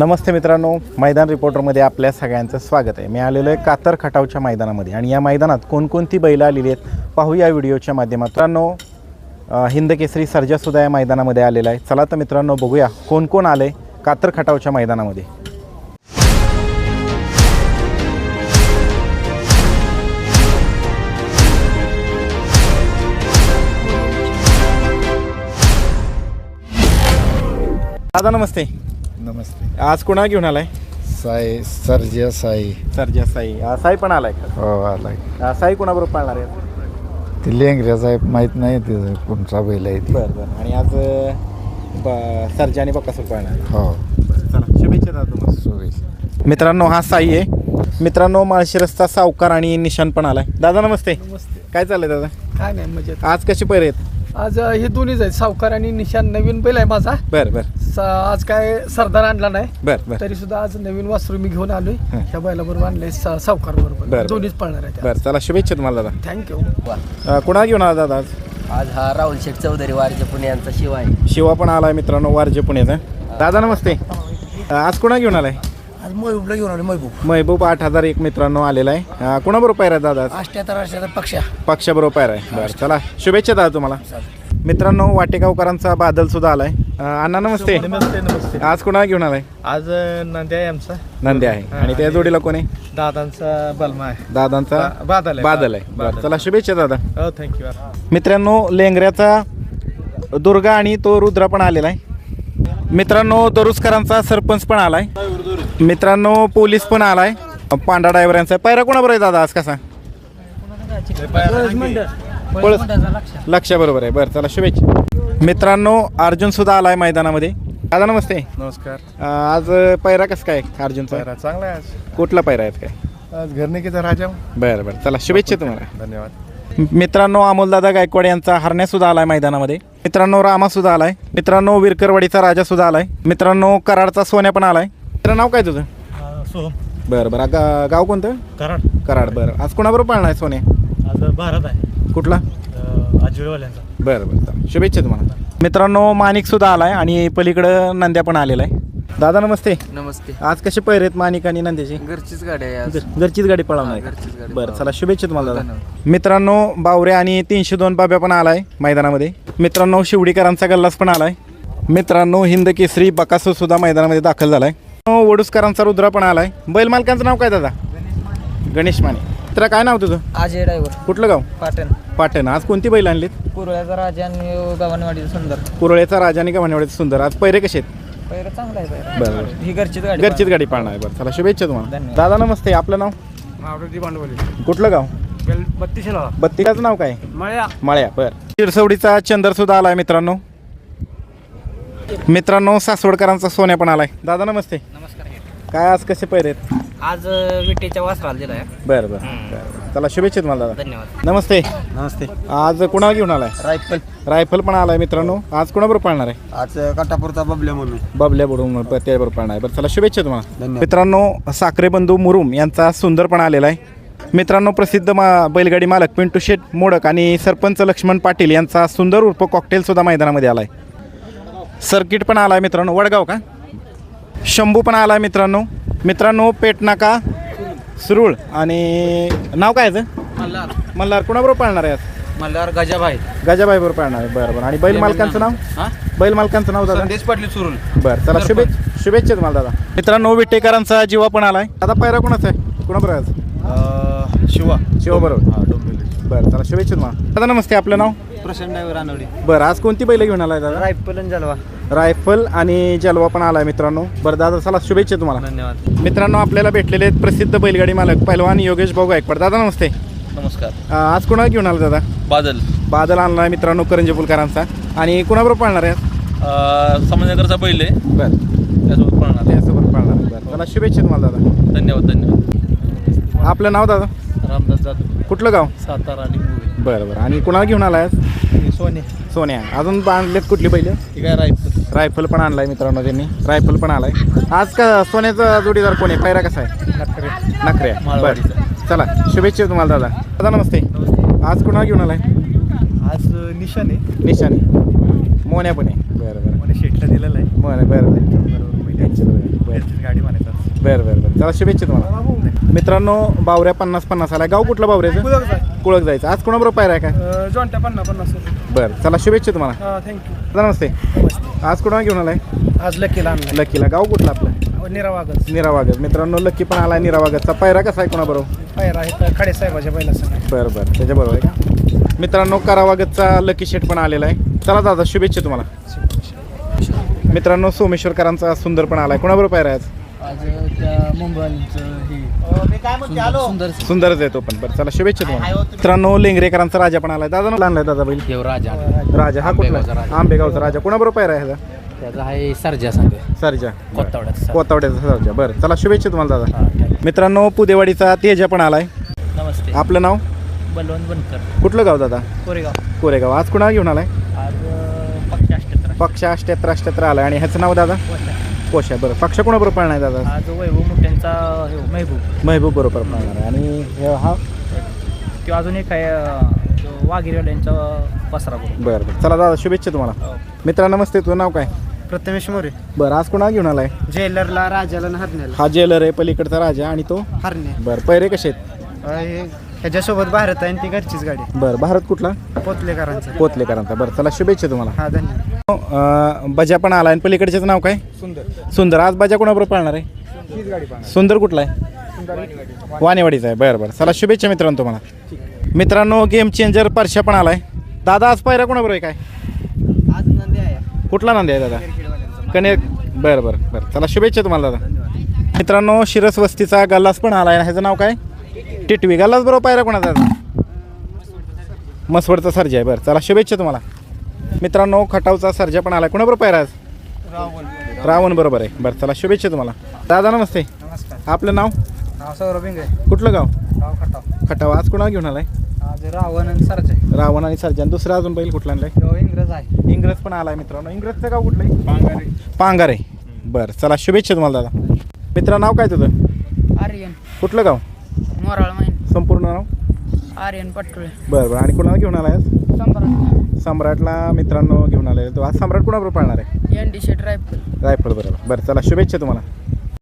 नमस्ते मित्रांनो, मैदान रिपोर्टरमध्ये आपल्या सगळ्यांचं स्वागत आहे। मी आलेलो आहे कातर खटावच्या मैदानामध्ये आणि या मैदानात कोणकोणती बैलं आलेली आहेत पाहू या व्हिडिओच्या माध्यमातून। मित्रांनो, हिंद केसरी सर्जा सुद्धा या मैदानामध्ये आलेला आहे। चला तर मित्रांनो बघूया कोण कोण आले कातर खटावच्या मैदानामध्ये। दादा नमस्ते। नमस्ते। आज कोणा घेऊन आलाय? सर्जा साई पण आलाय का? हो आलाय। साई कोणाबरोबर पाळणार आहे? ते लेंगऱ्याचा आहे, माहीत नाही ते कोणचा बैल आहे ते। बरं बरं। आणि आज सर्जा आणि बकासूर पाळणार आहे। हो चला शुभेच्छा दादा तुम्हाला। शुभेच्छा। मित्रांनो हा साई आहे। मित्रांनो माळशिरसचा सावकार आणि निशान पण आलाय। दादा नमस्ते। नमस्ते। काय चाललंय दादा? काय नाही मजेत। आज कशी पैर आहेत? आज हे दोन्हीच आहेत, सावकार आणि निशान। नवीन बैल आहे माझा। बरं बरं आज काय सरदार आणला नाही, बरं बरं तरी सुद्धा आज नवीन वासरू मी घेऊन आलोय। हं. ह्या बैलाबरोबर आणले सावकार बरं. बरोबर, दोन्हीच पळणार आहेत। बरं चला शुभेच्छा तुम्हाला दादा। थँक्यू। कुणा घेऊन आला दादा आज? आज हा राहुल शेठ चौधरी वारजे पुणे यांचा शिव आहे। शिवा पण आलाय मित्रांनो वारजे पुण्याचा। दादा नमस्ते। आज कुणा घेऊन आलाय? आज महबूबला घेऊन आलो। महबूब 8001 मित्रांनो आलेला आहे। कुणाबरोबर पायरा आहे दादा? 88 पक्षाबरोबर पायरा आहे। बरं चला शुभेच्छा दादा तुम्हाला। मित्रांनो वाटेगावकरांचा बादल सुद्धा आलाय। अण्णा नमस्ते। नमस्ते। आज कुणा घेऊन आलाय? आज नंद्या आहे आमचा, नंदी आहे। आणि त्या जोडीला कोण आहे? दादांचा बलमा आहे। दादांचा बादल आहे। बरं चला शुभेच्छा दादा। हो थँक्यू। मित्रांनो लेंगऱ्याचा दुर्गा आणि तो रुद्रा पण आलेला आहे। मित्रांनो दरुसकरांचा सरपंच पण आलाय। मित्रांनो पोलीस पण आलाय। पांढरा ड्रायव्हर यांचा पायरा कोणाबरोबर आहे दादा आज कसा? लक्ष बरोबर आहे। बरं चला शुभेच्छा। मित्रांनो अर्जुन सुद्धा आलाय मैदानामध्ये। दादा नमस्ते। नमस्कार। आज पायरा कसं काय अर्जुनचा? पायरा चांगला आहे आज। कुठला पायरा आहे काय? आज घरनिकीचा राजा। बरं बरं चला शुभेच्छा तुम्हाला। धन्यवाद। मित्रांनो अमोलदादा गायकवाड यांचा हरण्या सुद्धा आलाय मैदानामध्ये। मित्रांनो रामा सुद्धा आलाय। मित्रांनो विरकरवाडीचा राजा सुद्धा आलाय। मित्रांनो कराडचा सोन्या पण आलाय। मित्र नाव काय तुझं? सोहम। बरं बरं गाव कोणतं? कराड। कराड। बरं आज कोणाबरोबर पाळणार आहे सोन्या? आज भारत आहे। कुठला? आजीवाल्यांचा। बरं बरं चला शुभेच्छा तुम्हाला। मित्रांनो माणिक सुद्धा आलाय आणि पलीकडं नंद्या पण आलेला आहे। दादा नमस्ते। नमस्ते। आज कसे पैर आहेत माणिक आणि नंद्याची? घरचीच गाडी आहे आज। घरचीच गाडी पळवणार आहे घरचीच गाडी का? बरं पळवणार. चला शुभेच्छा तुम्हाला दादा। धन्यवाद। मित्रांनो बावरे आणि 302 बाब्या पण आलाय मैदानामध्ये। मित्रांनो शिवडीकरांचा गल्लास पण आलाय। मित्रांनो हिंद केसरी बकासूर सुद्धा मैदानामध्ये दाखल झालाय। वडुसकरांचा रुद्रा पण आलाय। बैल मालकांचं नाव काय दादा? गणेश माने। तर काय नाव तुझं? अजय ड्रायव्हर कुठलं गाव? पाटण। पाटण। आज कोणती बैल आणलीत? कुरळ्याचा राजा आणि गव्हाणवाडीचा सुंदर। कुरळेचा राजा आणि गव्हाणवाडीचा सुंदर। आज पैरे कसे आहेत? पहिलं चांगला आहे पहिला। बरं बरं ही घरचीच गाडी। घरचीच गाडी पाळणार आहे। बरं चला शुभेच्छा तुम्हाला। धन्यवाद। दादा नमस्ते। आपलं नाव? मावळी भांडवली। कुठलं गाव? 32 बत्तीकाचं नाव काय? मळ्या। माळ्या। बरं शिरसवडीचा चंदर सुद्धा आलाय मित्रांनो। मित्रांनो सासवडकरांचा सोन्या पण आलाय। दादा नमस्ते। नमस्कार। काय आज कसे पैरे आहेत? आज विटेच्या वासराला दिला आहे। बरं बरं बरं चला शुभेच्छा तुम्हाला दादा। धन्यवाद। नमस्ते। नमस्ते। आज कुणाला घेऊन आलाय? रायफल पण आलाय मित्रांनो। आज कोणाबरोबर पाळणार आहे? आज काटापूरचा बबल्या म्हणून। बबल्या बुडून त्याबरोबर पाळणार आहे। बरं चला शुभेच्छा तुम्हाला। मित्रांनो साखरे बंधू मुरुम यांचा सुंदर पण आलेला आहे। मित्रांनो प्रसिद्ध बैलगाडी मालक पिंटू शेठ मोडक आणि सरपंच लक्ष्मण पाटील यांचा सुंदर उर्फ कॉकटेल सुद्धा मैदानामध्ये आलाय। सर्किट पण आलाय मित्रांनो। वडगाव का? शंभू पण आलाय मित्रांनो। मित्रांनो पेटनाका सुरुळ आणि नाव काय याचं? मल्हार। कोणाबरोबर पाळणार आहे आज? मल्हार गजाभाई। गजाबाई बरोबर पाळणार आहे। बरं बरं। आणि बैल मालकांचं नाव? बैल मालकांचं नाव दादा? संदेश पाटील सुरुल। बरं चला शुभेच्छा तुम्हाला दादा। मित्रांनो विटेकरांचा जीवा पण आलाय। दादा पायरा कोणाचा आहे? कोणाबरोबर आहे आज? शिवा बरोबर। बरं चला शुभेच्छा तुम्हाला। दादा नमस्ते। आपलं नाव? प्रशांत ड्रायव्हर रानवडी। बरं आज कोणती बैल घेऊन आलाय दादा? रायफल आणि जलवा। रायफल आणि जलवा पण आलाय मित्रांनो। बरं दादा चला शुभेच्छा तुम्हाला। धन्यवाद। मित्रांनो आपल्याला भेटलेले आहेत प्रसिद्ध बैलगाडी मालक पहिलवान योगेश भाऊ गायकवाड। दादा नमस्ते। नमस्कार। आज कोणाला घेऊन आला दादा? बादल आणला आहे मित्रांनो करंजेपुलकरांचा। आणि कोणाबरोबर पाळणार आहे? संभाजीनगरचा बैल आहे। बरं त्यासोबत पळणार आहे। त्यासोबत पाळणार आहे। बरं चला शुभेच्छा तुम्हाला दादा। धन्यवाद। आपलं नाव दादा? रामदास जाधव। कुठलं गाव? सातारा आणि मुंबई। बरं बरं। आणि कुणाला घेऊन आलाय आज? सोने। सोन्या। अजून आणलेत कुठली बैल? ठीक आहे। रायफल पण आणलाय मित्रांनो त्यांनी। रायफल पण आलाय। आज का सोन्याचा जोडीदार कोण आहे? पायरा कसा आहे? नखरे। माळवाडीचा। चला शुभेच्छा तुम्हाला दादा। दादा नमस्ते। आज कुणाला घेऊन आलाय? आज निशाने निशाने मोन्या पण आहे। बरं बरं शेटला दिलेला आहे। बरं बरं बरं बरं बरं बरं चला शुभेच्छा तुम्हाला. मित्रांनो बावऱ्या 50-50 आलाय. गाव कुठलं बावऱ्याचं? कुळक जायचं. आज कोणाबरोबर पायरा आहे काय? जॉन्ट्या 50 बरं चला शुभेच्छा तुम्हाला. थँक्यू. दादा नमस्ते. आज कोणाला घेऊन आलाय? आज लकीला आणला लकीला. गाव कुठलं आपलं? निरावागच निरावागत. मित्रांनो लकी पण आलाय निरावागतचा. पायरा कसा आहे कोणाबरोबर? पायरा आहे खाडे साहेबाच्या बैला सगळं. बरं बरं त्याच्याबरोबर आहे का? मित्रांनो करावागतचा लकी शेट पण आलेला आहे. चला दादा शुभेच्छा तुम्हाला. मित्रांनो सोमेश्वरकरांचा सुंदर पण आलाय. कोणाबरोबर पायरा आहे आज? आज त्या मुंबईचं हे सुंदर सुंदरच आहे तो पण. बरं चला शुभेच्छा तुम्हाला. मित्रांनो लेंगरेकरांचा राजा पण आलाय. दादा आणलाय दादा बैल? देव राजा राजा हा कुठला? आंबेगावचा राजा. कोणाबरोबर पायरा आहे ह्याचा? त्याचा आहे सर्जा सांगे सरजा कोथावड्यात. कोतावड्याचा सरजा. बरं चला शुभेच्छा तुम्हाला दादा. मित्रांनो पुदेवाडीचा तेजा पण आलाय. नमस्ते. आपलं नाव? बलवंत बनकर कुठलं गाव दादा? कोरेगाव. कोरेगाव. आज कुणाला घेऊन आलाय? आज पक्ष 88. पक्ष 88 आलाय. आणि ह्याचं नाव दादा? कोशा. बरं पक्ष कोणाबरोबर पाळणार आहे दादा? आज वैभव मोठ्यांचा महबूब. महबूब बरोबर पाळणार आहे. आणि हा किंवा अजून एक आहे वाघिरवाल्यांचा पसरा बरोबर. बरं बरं चला दादा शुभेच्छा तुम्हाला. मित्रांनो नमस्ते. तुझं नाव काय? प्रथमेश मोरे. बरं आज कोणाला घेऊन आलाय? जेलरला राजाला हरण्याला हा जेलर आहे पलीकडचा राजा आणि तो हरणे. बरं पैरे कसे आहेत? ह्याच्यासोबत भारत आहे आणि ती घरचीच गाडी बरं भारत कुठला? पोतलेकरांचं. पोतलेकरांचा. बरं चला शुभेच्छा तुम्हाला. हा धन्यवाद. बजा पण आला आणि पलीकडच्याचं नाव काय? सुंदर. आज बजा कोणाबरोबर पाळणार आहे? सुंदर कुठला आहे? वाणेवाडीचा आहे. बरं बरं चला शुभेच्छा मित्रांनो तुम्हाला. मित्रांनो गेम चेंजर परशा पण आलाय. दादा आज पायरा कोणाबरोबर आहे काय? आज नंदी आहे. कुठला नांदी आहे दादा? कनेर. बरं बरं बरं चला शुभेच्छा तुम्हाला दादा. मित्रांनो शिरस वस्तीचा गल्लास पण आलाय. ह्याचं नाव काय? टिटवी. गल्लास बरोबर पायरा कोणाचा दादा? मसवडचा सर्जा आहे. बरं चला शुभेच्छा तुम्हाला. मित्रांनो खटावचा सर्जा पण आलाय. कोणाबरोबर पायरा आज? रावण बरोबर आहे. बरं चला शुभेच्छा तुम्हाला. दादा नमस्ते. नमस्कार. आपलं नाव? नाव सौरभ इंगळे. कुठलं गाव? गाव खटाव. खटाव. आज कोणाला घेऊन आलाय? आज रावण आणि सरचे. रावण आणि सर्जा. आणि दुसरा अजून बैल कुठला आणलाय? तो इंग्रज आहे. इंग्रज पण आलाय मित्रांनो. इंग्रजचं गाव कुठलं आहे? पांगारे. बरं चला शुभेच्छा तुम्हाला दादा. मित्रा नाव काय तुझं? आर्यन कुठलं गाव? मोराळ माहीन. संपूर्ण नाव? आर्यन पटकुळे. बरं बरं. आणि कोणाला घेऊन आलाय आज? सम्राट. सम्राटला मित्रांनो घेऊन आलेला. तो आज सम्राट कोणाबरोबर पाळणार आहे? एन डी शेट रायफल. रायफळ बरोबर. बरं चला शुभेच्छा तुम्हाला.